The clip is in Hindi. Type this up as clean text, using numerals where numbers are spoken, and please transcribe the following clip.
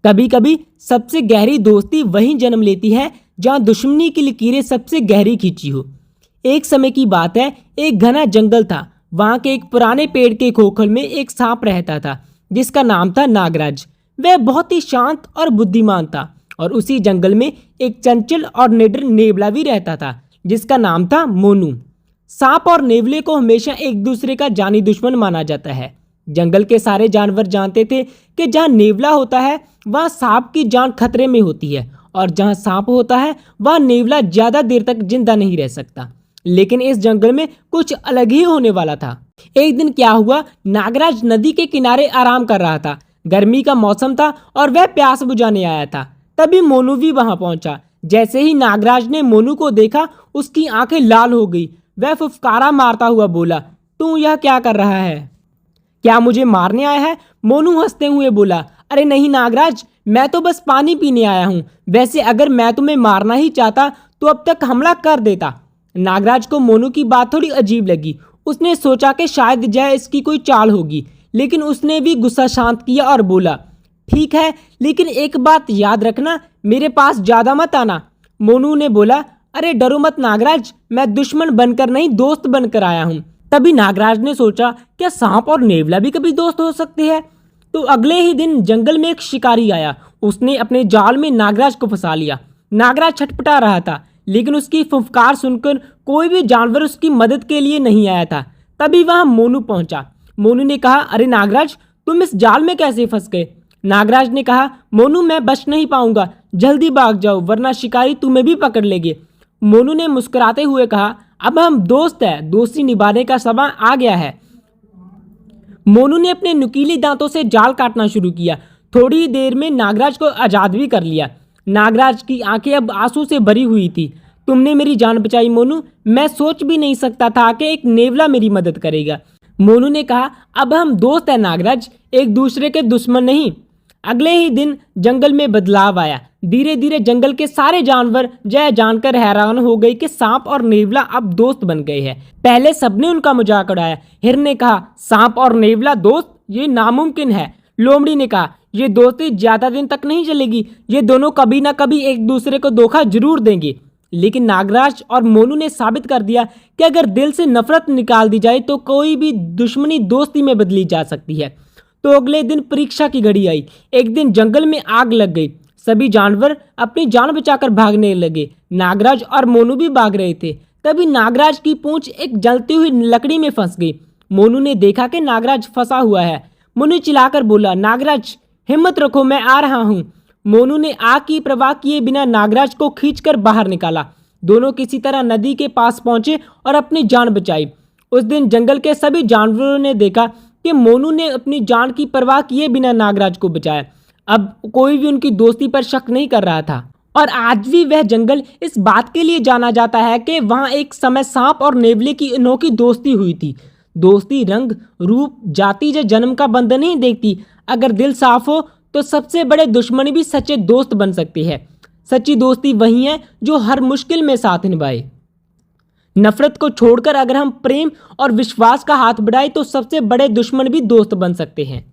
कभी कभी सबसे गहरी दोस्ती वहीं जन्म लेती है जहां दुश्मनी की लकीरें सबसे गहरी खींची हो। एक समय की बात है, एक घना जंगल था। वहां के एक पुराने पेड़ के खोखल में एक सांप रहता था जिसका नाम था नागराज। वह बहुत ही शांत और बुद्धिमान था। और उसी जंगल में एक चंचल और निडर नेवला भी रहता था जिसका नाम था मोनू। सांप और नेवले को हमेशा एक दूसरे का जानी दुश्मन माना जाता है। जंगल के सारे जानवर जानते थे कि जहाँ नेवला होता है वहाँ सांप की जान खतरे में होती है, और जहाँ सांप होता है वहाँ नेवला ज्यादा देर तक जिंदा नहीं रह सकता। लेकिन इस जंगल में कुछ अलग ही होने वाला था। एक दिन क्या हुआ, नागराज नदी के किनारे आराम कर रहा था। गर्मी का मौसम था और वह प्यास बुझाने आया था। तभी मोनू भी वहां पहुंचा। जैसे ही नागराज ने मोनू को देखा, उसकी आंखें लाल हो गई। वह फुफकारा मारता हुआ बोला, तू यह क्या कर रहा है? क्या मुझे मारने आया है? मोनू हंसते हुए बोला, अरे नहीं नागराज, मैं तो बस पानी पीने आया हूँ। वैसे अगर मैं तुम्हें मारना ही चाहता तो अब तक हमला कर देता। नागराज को मोनू की बात थोड़ी अजीब लगी। उसने सोचा कि शायद जय इसकी कोई चाल होगी, लेकिन उसने भी गुस्सा शांत किया और बोला, ठीक है, लेकिन एक बात याद रखना, मेरे पास ज्यादा मत आना। मोनू ने बोला, अरे डरो मत नागराज, मैं दुश्मन बनकर नहीं दोस्त बनकर आया हूँ। तभी नागराज ने सोचा, क्या सांप और नेवला भी कभी दोस्त हो सकते हैं? तो अगले ही दिन जंगल में एक शिकारी आया। उसने अपने जाल में नागराज को फंसा लिया। नागराज छटपटा रहा था, लेकिन उसकी फुफकार सुनकर कोई भी जानवर उसकी मदद के लिए नहीं आया था। तभी वहां मोनू पहुंचा। मोनू ने कहा, अरे नागराज, तुम इस जाल में कैसे फंस गए? नागराज ने कहा, मोनू मैं बच नहीं पाऊंगा, जल्दी भाग जाओ वरना शिकारी तुम्हें भी पकड़ लेंगे। मोनू ने मुस्कुराते हुए कहा, अब हम दोस्त हैं, दोस्ती निभाने का समय आ गया है। मोनू ने अपने नुकीले दांतों से जाल काटना शुरू किया। थोड़ी देर में नागराज को आजाद भी कर लिया। नागराज की आंखें अब आंसू से भरी हुई थी। तुमने मेरी जान बचाई मोनू, मैं सोच भी नहीं सकता था कि एक नेवला मेरी मदद करेगा। मोनू ने कहा, अब हम दोस्त हैं नागराज, एक दूसरे के दुश्मन नहीं। अगले ही दिन जंगल में बदलाव आया। धीरे धीरे जंगल के सारे जानवर यह जानकर हैरान हो गए कि सांप और नेवला अब दोस्त बन गए हैं। पहले सबने उनका मजाक उड़ाया। हिरन ने कहा, सांप और नेवला दोस्त, ये नामुमकिन है। लोमड़ी ने कहा, ये दोस्ती ज्यादा दिन तक नहीं चलेगी, ये दोनों कभी ना कभी एक दूसरे को धोखा जरूर देंगे। लेकिन नागराज और मोनू ने साबित कर दिया कि अगर दिल से नफरत निकाल दी जाए तो कोई भी दुश्मनी दोस्ती में बदली जा सकती है। तो अगले दिन परीक्षा की घड़ी आई। एक दिन जंगल में आग लग गई। सभी जानवर अपनी जान बचाकर भागने लगे। नागराज और मोनू भी भाग रहे थे। तभी नागराज की पूंछ एक जलती हुई लकड़ी में फंस गई। मोनू ने देखा कि नागराज फंसा हुआ है। मोनू चिल्लाकर बोला, नागराज हिम्मत रखो, मैं आ रहा हूँ। मोनू ने आग की परवाह किए बिना नागराज को खींचकर बाहर निकाला। दोनों किसी तरह नदी के पास पहुंचे और अपनी जान बचाई। उस दिन जंगल के सभी जानवरों ने देखा कि मोनू ने अपनी जान की परवाह किए बिना नागराज को बचाया। अब कोई भी उनकी दोस्ती पर शक नहीं कर रहा था। और आज भी वह जंगल इस बात के लिए जाना जाता है कि वहां एक समय सांप और नेवले की अनोखी दोस्ती हुई थी। दोस्ती रंग, रूप, जाति या जन्म का बंधन नहीं देखती। अगर दिल साफ हो तो सबसे बड़े दुश्मन भी सच्चे दोस्त बन सकते हैं। सच्ची दोस्ती वही है जो हर मुश्किल में साथ निभाए। नफरत को छोड़कर अगर हम प्रेम और विश्वास का हाथ बढ़ाएं तो सबसे बड़े दुश्मन भी दोस्त बन सकते हैं।